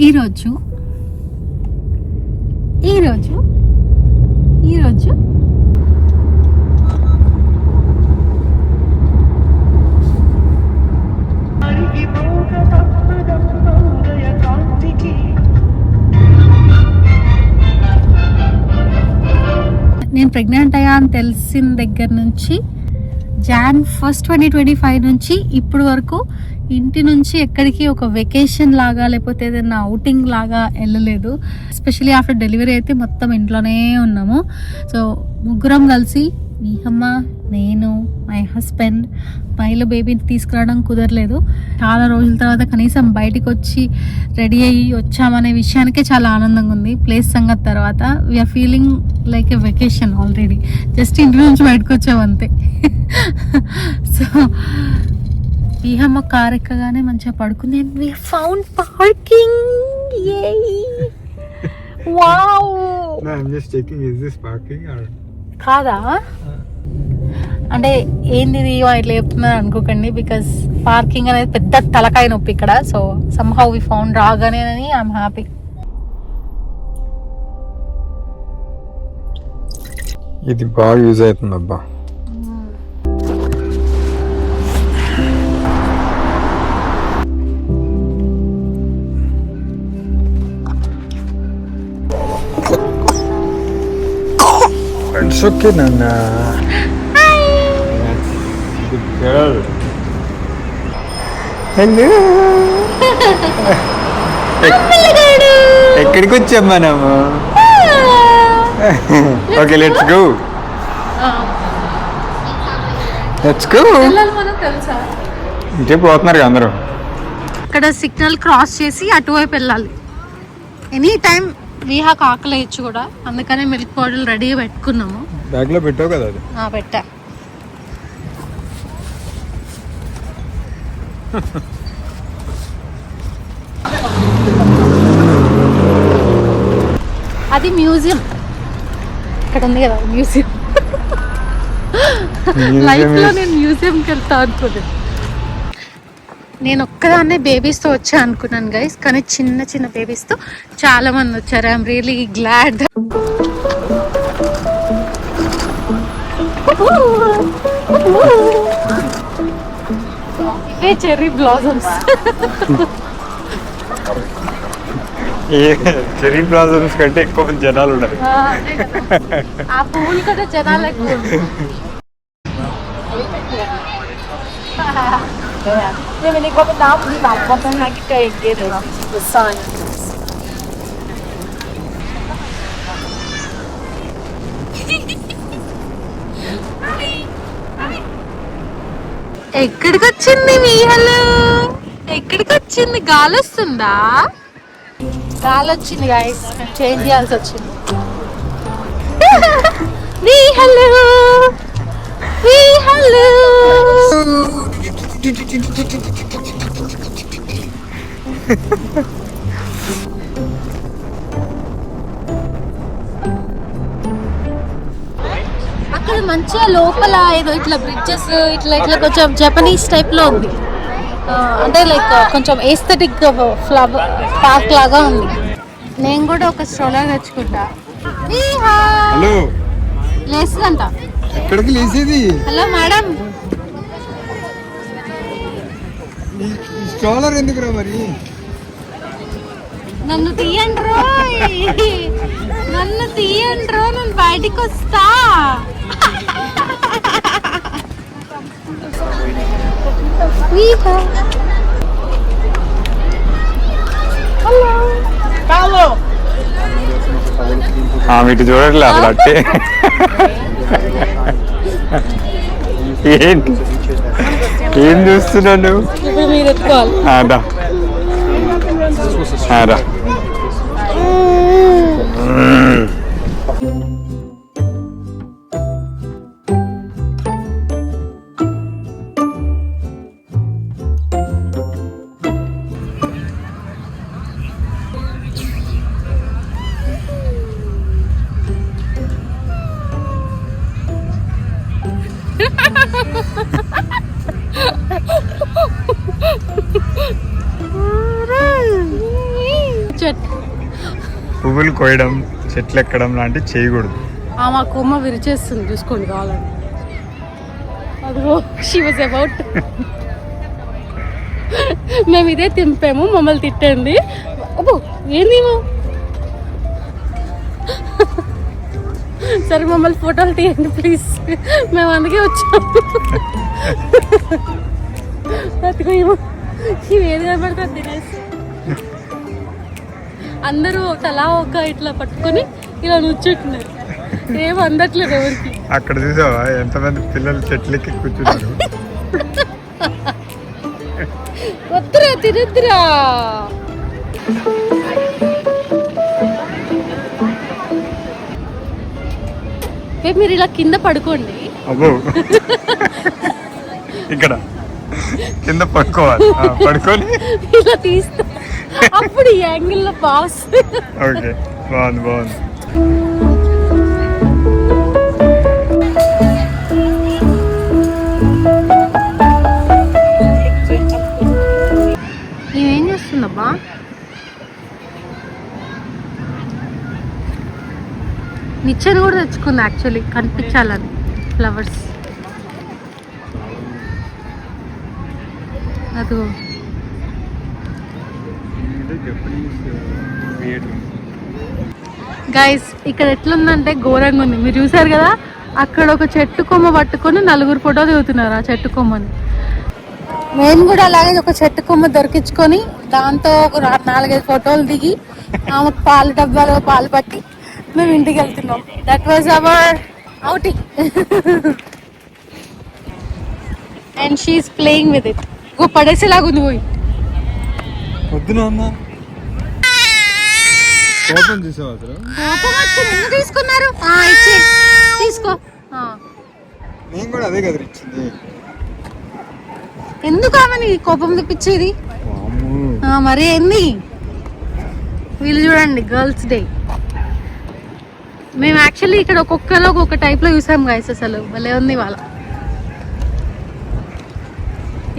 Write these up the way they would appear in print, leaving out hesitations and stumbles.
ఈరోజు నేను ప్రెగ్నెంట్ అయ్యా అని తెలిసిన దగ్గర నుంచి Jan 1, 2025 నుంచి ఇప్పుడు వరకు ఇంటి నుంచి ఎక్కడికి ఒక వెకేషన్ లాగా లేకపోతే ఏదైనా అవుటింగ్ లాగా వెళ్ళలేదు. ఎస్పెషలీ ఆఫ్టర్ డెలివరీ అయితే మొత్తం ఇంట్లోనే ఉన్నాము. సో ముగ్గురం కలిసి నీహమ్మ, నేను, మై హస్బెండ్, మైలో బేబీని తీసుకురావడం కుదరలేదు. చాలా రోజుల తర్వాత కనీసం బయటికి వచ్చి రెడీ అయ్యి వచ్చామనే విషయానికే చాలా ఆనందంగా ఉంది. ప్లేస్ సంగతి తర్వాత we are feeling like a vacation already. Just ఇంటి నుంచి బయటకు వచ్చామంతే. సో నీహమ్మ కార్ ఎక్కగానే మంచిగా పడుకుంది. And we found parking. Wow. No, I'm just checking, is this parking or కాదా అంటే ఏంది ఇట్లా చెప్తున్నారు అనుకోకండి, బికాస్ పార్కింగ్ అనేది పెద్ద తలకాయ నొప్పి ఇక్కడ. సో సమ్హౌ వి ఫౌండ్ రాగానే ఐఎమ్ హ్యాపీ. ఇది బాగా యూజ్ అవుతుంది అబ్బా. It's okay, Nana. That's good girl. Hello. ఎక్కడికి వచ్చాం మనము? Okay, let's go. ఇంకే పోతున్నారు అందరూ. ఇక్కడ సిగ్నల్ క్రాస్ చేసి అటువైపు వెళ్ళాలి. ఎనీ టైం వీహాకు ఆకలి వేయచ్చు కూడా, అందుకనే మిల్క్ పౌడర్ రెడీగా పెట్టుకున్నాము. బ్యాగ్ లో పెట్టావు కదా అది? పెట్టా. అది మ్యూజియం. ఇక్కడ ఉంది కదా మ్యూజియం. లైఫ్ లో నేను మ్యూజియంకి వెళ్తా అనుకోలేదు. నేను ఒక్కదాన్నే బేబీస్తో వచ్చా అనుకున్నాను గైస్, కానీ చిన్న చిన్న బేబీస్తో చాలా మంది వచ్చారు. I'm really glad. ఇవే చెర్రీ బ్లాసమ్స్. చెర్రీ బ్లాసమ్స్ కంటే ఎక్కువ మంది జనాలు ఉన్నారు. ఆ పువ్వులు కూడా జనాలు ఎక్కువ. ఎక్కడికి వచ్చింది మీహలు? ఎక్కడికి వచ్చింది? గాలి వస్తుందా? గాలి వచ్చింది గైస్, చేంజ్ చేయాల్సి వచ్చింది. మీహలు మీహలు అక్కడ మంచిగా లోపల ఏదో ఇట్లా బ్రిడ్జెస్ ఇట్లా ఇట్లా కొంచెం జపనీస్ టైప్ లో ఉంది. అంటే లైక్ కొంచెం ఎస్థెటిక్ ఫ్లవర్ పార్క్ లాగా ఉంది. నేను కూడా ఒక స్ట్రోలర్ తెచ్చుకుంటా. హలో, లేస్తుందంట. ఎక్కడికి లేసేది? హలో మేడం, స్ట్రోలర్ ఎందుకురా మరి? నన్ను తీయండి రో, నన్ను తీయండి రో, నేను బయటికి వస్తా. ఇటు చూడట్లే అసలు అట్టే. ఏంటి ఏం చూస్తున్నాను? మీరు ఎత్తుకోవాలి. దట్. పువ్వులు కోయడం, చెట్లు ఎక్కడం లాంటివి చేయకూడదు. మా కొమ్మ విరిచేస్తుంది, చూసుకోండి కావాలని. అదిగో షీ వాజ్ అబౌట్. మేము ఇదే తింపాము, మమ్మల్ని తిట్టండి. అబ్బో ఏంది సరే మమ్మల్ని ఫోటోలు తీయండి ప్లీజ్, మేము అందుకే వచ్చాము. అదిగో ఇవి ఏది కనబడుతుంది తినేసి. అందరూ తలా ఒక ఇట్లా పట్టుకొని ఇలా నుంచుంటున్నారు, ఏం అందట్లేదు ఎవరికి. అక్కడ చూసావా ఎంతమంది పిల్లలు చెట్లకి కూర్చున్నారు. వద్దురా తినద్దురా. మీరు ఇలా కింద పడుకోండి. అబ్బో ఇక్కడ కింద పడుకోవాలి, పడుకొని ఇలా తీస్తా, అప్పుడు ఈ యాంగిల్ లో బాస్. ఓకే బాగుంది బాగుంది. నువ్వేం చేస్తుందబ్బా? నిచ్చెన కూడా తెచ్చుకుంది యాక్చువల్లీ, కనిపించాలని ఫ్లవర్స్. అదిగో గైస్, ఇక్కడ ఎట్లుందంటే ఘోరంగా ఉంది. మీరు చూసారు కదా, అక్కడ ఒక చెట్టు కొమ్మ పట్టుకొని నలుగురు ఫోటో దిగుతున్నారు ఆ చెట్టు కొమ్మని. మేము కూడా అలాగే ఒక చెట్టు కొమ్మ దొరికించుకొని దాంతో ఒక 4-5 ఫోటోలు దిగి ఆమె పాలు డబ్బాలో పాలు పట్టి మేము ఇంటికి వెళ్తున్నాం. That was our outing. And she's playing with it. గో పడేసేలాగుంది పోయి. వద్దు నాన్న, కోపం చూసావా అసలు? కోపం వచ్చింది, ఎందుకు తీసుకున్నారు? తీసుకో. నేను కూడా అదే కదా ఇచ్చింది. ఎందుకు ఆమెని కోపం తెప్పించేది? మరి ఏంది? వీళ్ళు చూడండి, గర్ల్స్ డే. మేము యాక్చువల్లీ ఇక్కడ ఒక్కొక్కలో ఒక్కొక్క టైప్లో చూసాం గైస్, అసలు భలే ఉంది వాళ్ళ.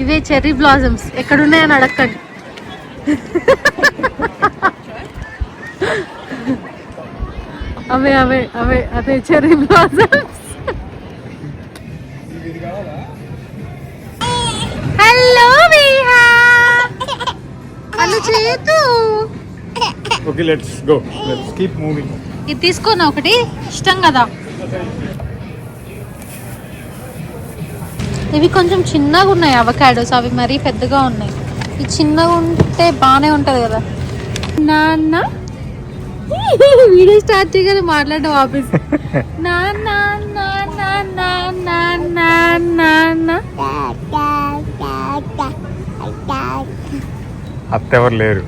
ఇవే చెర్రీ బ్లాజమ్స్, ఎక్కడున్నాయని అడగండి. అవే అవే అవే అదే cherry blossoms. Hello Viha, hello Chetu. Okay let's go, let's keep moving. ఇది తీసుకోనా ఒకటి, ఇష్టం కదా. ఇవి కొంచెం చిన్నగా ఉన్నాయి అవకాడోస్, అవి మరీ పెద్దగా ఉన్నాయి. ఇవి చిన్నగా ఉంటే బాగానే ఉంటుంది కదా. నాన్న వీడియో స్టార్ట్ చేయగానే మాట్లాడడం ఆఫీస్. నాన్న అత్త ఎవరు లేరు.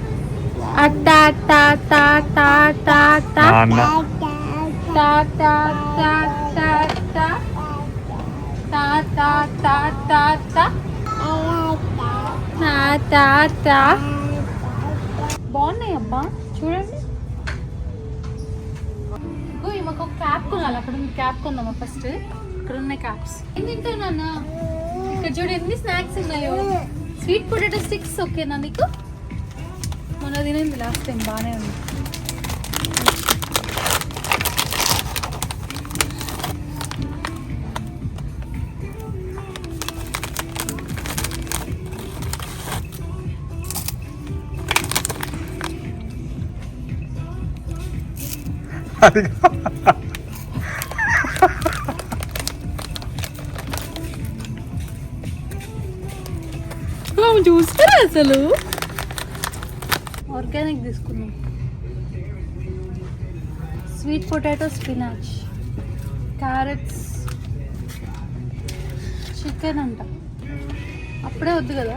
బాగున్నాయి అబ్బా, చూడండి. మాకు ఒక క్యాప్ కొనాలి, అక్కడ క్యాప్ కొందామా ఫస్ట్. ఇక్కడ ఉన్నాయి క్యాప్స్. ఏం తింటావు నాన్న? ఇక్కడ చూడు ఎన్ని స్నాక్స్ ఉన్నాయో. స్వీట్ పొటాటో స్టిక్స్ ఓకేనా నీకు? మొన్న తినేది లాస్ట్ టైం, బాగానే ఉంది. చూస్తారా అసలు? ఆర్గానిక్ తీసుకున్నాం. Sweet potato, spinach, carrots, chicken అంట. అప్పుడే వద్దు కదా,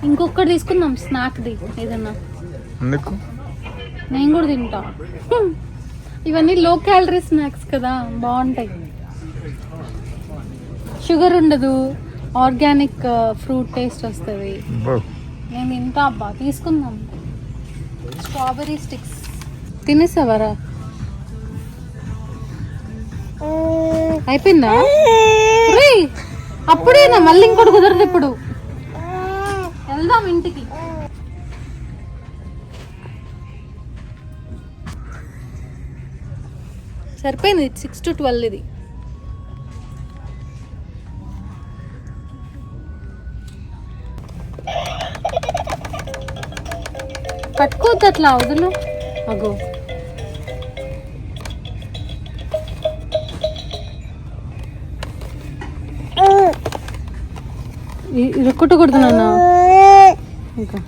ఇంకొకటి తీసుకుందాం స్నాక్ది ఏదన్నా. ఎందుకు? నేను కూడా తింటా. ఇవన్నీ లో క్యాలరీ స్నాక్స్ కదా, బాగుంటాయి. షుగర్ ఉండదు, ఆర్గానిక్ ఫ్రూట్ టేస్ట్ వస్తుంది. నేను తింటా అబ్బా, తీసుకుందాం. స్ట్రాబెరీ స్టిక్స్ తినేసావరా? అయిపోయిందా? అప్పుడేనా? మళ్ళీ ఇంకోటి కుదరదు. ఇప్పుడు వెళ్దాం ఇంటికి. సరిపోయింది 6 to 12 ఇది. పట్టుకోవద్దు అట్లా వదులు. అగో ఇరుక్కుట్టకూడదు నాన్న. ఇంకా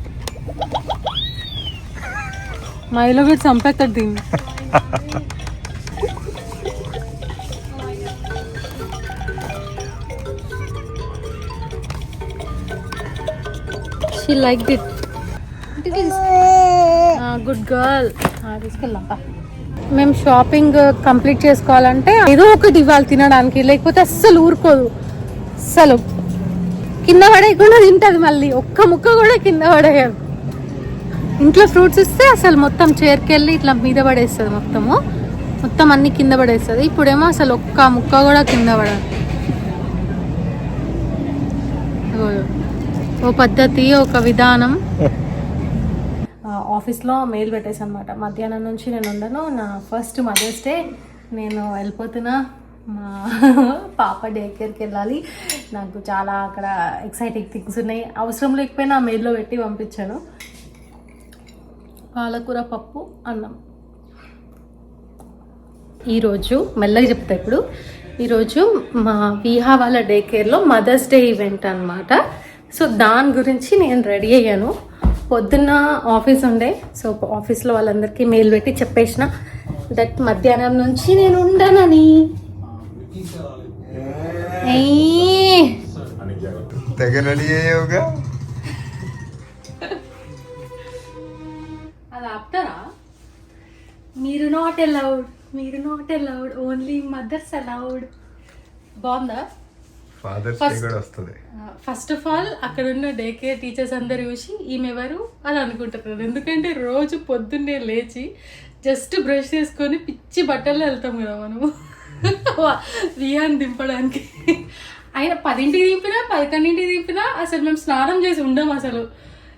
మైలో పెట్టి చంపేస్తాడు దీన్ని. She like it. Good girl. తీసుకెళ్దాం. మేము షాపింగ్ కంప్లీట్ చేసుకోవాలంటే ఏదో ఒకటి ఇవ్వాలి తినడానికి, లేకపోతే అస్సలు ఊరుకోదు. అస్సలు కింద పడేయకుండా తింటుంది. మళ్ళీ ఒక్క ముక్క కూడా కింద పడేయదు. ఇంట్లో ఫ్రూట్స్ ఇస్తే అసలు మొత్తం చేరుకెళ్ళి ఇట్లా మీద పడేస్తుంది. మొత్తం అన్ని కింద పడేస్తుంది. ఇప్పుడేమో అసలు ఒక్క ముక్క కూడా కింద పడదు. ఓ పద్ధతి, ఒక విధానం. ఆఫీస్లో మెయిల్ పెట్టేసి అనమాట, మధ్యాహ్నం నుంచి నేను ఉండను, నా ఫస్ట్ మదర్స్ డే, నేను వెళ్ళిపోతున్నా, మా పాప డే కేర్కి వెళ్ళాలి, నాకు చాలా అక్కడ ఎక్సైటింగ్ థింగ్స్ ఉన్నాయి, అవసరం లేకపోయినా మెయిల్లో పెట్టి పంపించాను. పాలకూర పప్పు అన్నం. ఈరోజు మెల్లగా చెప్తా. ఇప్పుడు ఈరోజు మా విహా వాళ్ళ డే కేర్లో మదర్స్ డే ఈవెంట్ అనమాట. సో దాని గురించి నేను రెడీ అయ్యాను. పొద్దున్న ఆఫీస్ ఉండే, సో ఆఫీస్లో వాళ్ళందరికీ మెయిల్ పెట్టి చెప్పేసిన దట్ మధ్యాహ్నం నుంచి నేను ఉండనని. అది ఆపుతారా? మీరు not allowed, only mothers allowed. బాగుందా? ఫస్ట్ ఆఫ్ ఆల్ అక్కడ ఉన్న డే కేర్ టీచర్స్ అందరు చూసి ఈమె ఎవరు అని అనుకుంటున్నారు. ఎందుకంటే రోజు పొద్దున్నే లేచి జస్ట్ బ్రష్ చేసుకొని పిచ్చి బట్టల్లో వెళ్తాం కదా మనము విహాన్ని దింపడానికి. ఆయన 10ంటికి దింపినా 11ంటికి దింపినా అసలు మేము స్నానం చేసి ఉండం. అసలు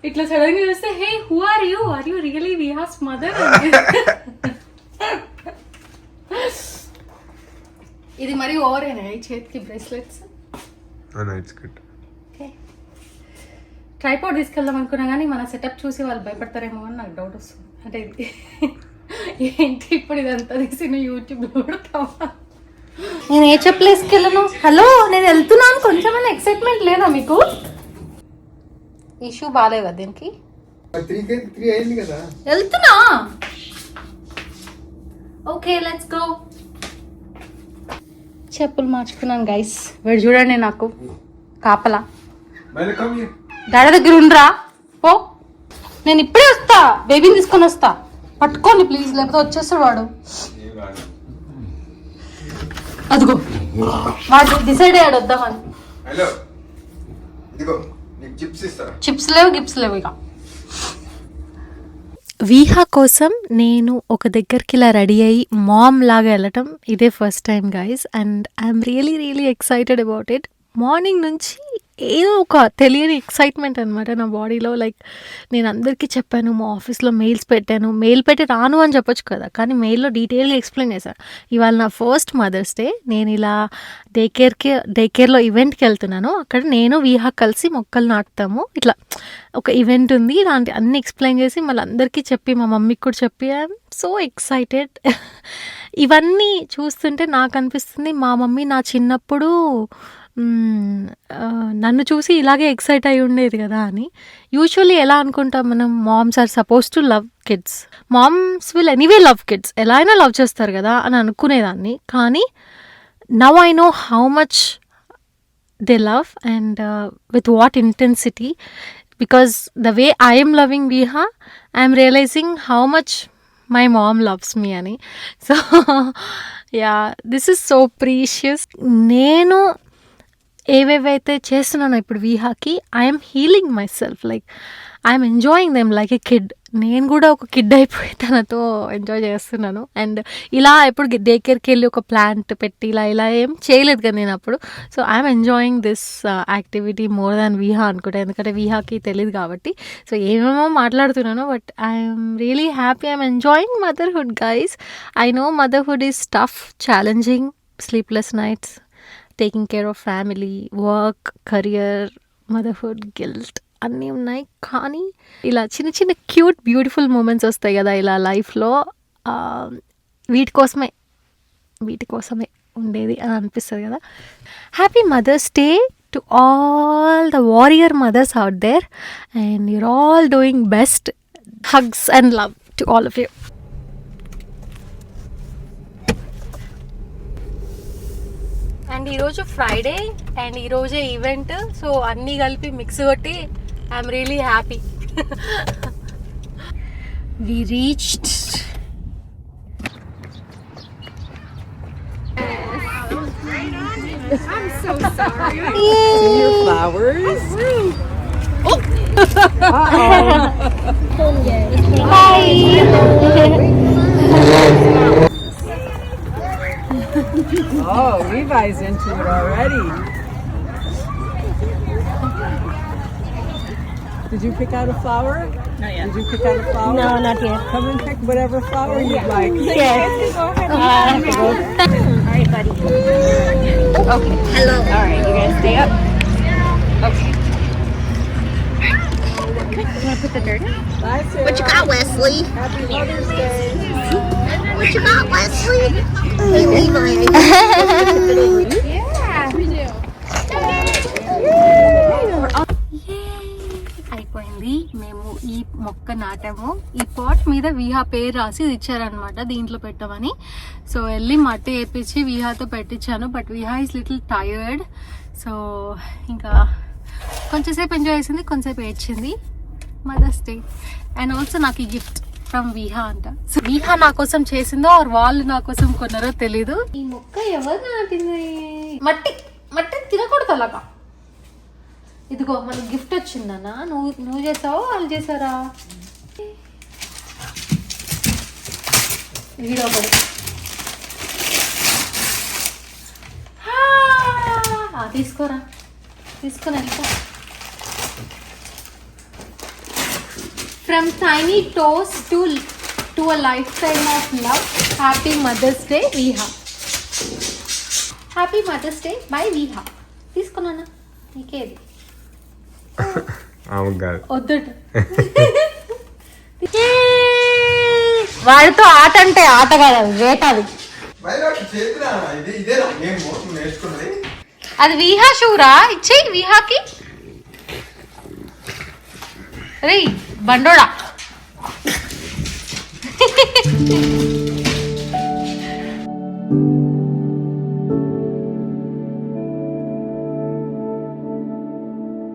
ఇట్లా సడన్ గా చూస్తే hey who are you really Vihas mother? ఇది మరి ఓవరేనా ఈ చేతికి బ్రేస్లెట్స్? ట్రైపాడ్ తీసుకెళ్దాం అనుకున్నా కానీ మన సెటప్ చూసి వాళ్ళు భయపడతారేమో అని నాకు డౌట్ వస్తుంది. అంటే ఏంటి ఇప్పుడు ఇదంతా తీసి నువ్వు యూట్యూబ్లో పెడతావా? నేను ఏ చెప్పులు వేసుకెళ్ళను? హలో, నేను వెళ్తున్నాను. కొంచెమైనా ఎక్సైట్మెంట్ లేదా మీకు? ఇష్యూ బాగాలేవా దీనికి? వెళ్తున్నా. Okay let's go. చెప్పులు మార్చుకున్నాను గైస్. వీడు చూడండి నాకు కాపలా. డాడీ దగ్గర ఉండరా ఓ, నేను ఇప్పుడే వస్తా, బేబీని తీసుకొని వస్తా. పట్టుకోండి ప్లీజ్, లేకపోతే వచ్చేస్తాడు వాడు. అదిగో వాడు డిసైడ్ అయ్యాడు వద్దామని. చిప్స్ లేవు, గిప్స్ లేవు. ఇక విహా కోసం నేను ఒక దగ్గరికి ఇలా రెడీ అయ్యి మామ్ లాగా వెళ్ళటం ఇదే first time guys. And I'm really excited about it. Morning నుంచి ఏదో ఒక తెలియని ఎక్సైట్మెంట్ అనమాట నా బాడీలో. లైక్ నేను అందరికీ చెప్పాను, మా ఆఫీస్లో మెయిల్స్ పెట్టాను, మెయిల్ పెట్టి రాను అని చెప్పొచ్చు కదా, కానీ మెయిల్లో డీటెయిల్గా ఎక్స్ప్లెయిన్ చేశాను. ఇవాళ నా ఫస్ట్ మదర్స్ డే, నేను ఇలా డే కేర్లో ఈవెంట్కి వెళ్తున్నాను. అక్కడ నేను విహా కలిసి మొక్కలు నాటుతాము, ఇట్లా ఒక ఈవెంట్ ఉంది, ఇలాంటి అన్ని ఎక్స్ప్లెయిన్ చేసి మళ్ళీ అందరికీ చెప్పి మా మమ్మీకి కూడా చెప్పి ఐఎమ్ సో ఎక్సైటెడ్. ఇవన్నీ చూస్తుంటే నాకు అనిపిస్తుంది మా మమ్మీ నా చిన్నప్పుడు నన్ను చూసి ఇలాగే ఎక్సైట్ అయి ఉండేది కదా అని. యూజువల్లీ ఎలా అనుకుంటాం మనం, moms are supposed to love kids, moms will anyway love kids, ఎలా అయినా లవ్ చేస్తారు కదా అని అనుకునేదాన్ని. కానీ now I know how much they love and with what intensity, because the way I'm loving Viha I'm realising how much my mom loves me అని. So yeah, this is so precious. నేను ఏవేవైతే చేస్తున్నానో ఇప్పుడు విహాకి, I'm healing myself. Like I'm enjoying them like A kid. నేను కూడా ఒక kid అయిపోయి తనతో ఎంజాయ్ చేస్తున్నాను. అండ్ ఇలా ఎప్పుడు డే కేర్కి వెళ్ళి ఒక ప్లాంట్ పెట్టి ఇలా ఏం చేయలేదు కదా నేను అప్పుడు. So I'm enjoying this activity more than Viha అనుకుంటా, ఎందుకంటే విహాకి తెలియదు కాబట్టి. సో ఏమేమో మాట్లాడుతున్నాను, but I'm really happy. I'm enjoying motherhood guys. I know motherhood is tough, challenging, sleepless nights, taking care of family, work, career, motherhood, guilt అన్నీ ఉన్నాయి. కానీ ఇలా చిన్న చిన్న క్యూట్ బ్యూటిఫుల్ మూమెంట్స్ వస్తాయి కదా ఇలా లైఫ్లో, వీటి కోసమే ఉండేది అని అనిపిస్తుంది కదా. Happy mothers day to all the warrior mothers out there, and you're all doing best. Hugs and love to all of you. And ఈరోజు ఫ్రైడే అండ్ ఈరోజే ఈవెంట్, సో అన్నీ కలిపి మిక్స్ కొట్టి I'm really happy. We reached. I'm so sorry. See your flowers. Oh, Levi's into it already. Did you pick out a flower? Not yet. Did you pick out a flower? No, not yet. Come and pick whatever flower you'd like. Yes. All right, buddy. Okay. Hello. All right, you guys stay up. Okay. You want to put the dirt in? Bye, Sarah. What you got, Wesley? Happy Mother's Day. What you got, Wesley? Hey, Levi. అయిపోయింది. మేము ఈ మొక్క నాటాము. ఈ pot మీద విహా పేరు రాసి ఇచ్చారనమాట, దీంట్లో పెట్టమని. సో వెళ్ళి మట్టి వేపించి విహాతో పెట్టించాను. But Viha is little tired, so ఇంకా కొంచెంసేపు ఎంజాయ్ చేసింది, కొంచెంసేపు ఏడ్చింది. మదర్స్ డే అండ్ ఆల్సో నాకు ఈ గిఫ్ట్ ఫ్రమ్ విహా అంట. సో విహా నా కోసం చేసిందో ఆర్ వాళ్ళు నా కోసం కొన్నారో తెలీదు. ఈ మొక్క ఎవరు నాటింది? మట్టి తినకూడదు అలాగా. ఇదిగో మనకు గిఫ్ట్ వచ్చిందన్నా. నువ్వు చేసావా వాళ్ళు చేసారా? వీడియో ఒకటి తీసుకోరా, తీసుకొని వెళ్తా. From tiny toes to a lifetime of love. Happy mothers day Viha. Happy mothers day by Viha. తీసుకున్నానా? నీకేది వద్దట. వాడితో ఆట అంటే ఆట కాదు, వేట. అది విహా షూరా, ఇచ్చేయి విహాకి. రే బండోడా.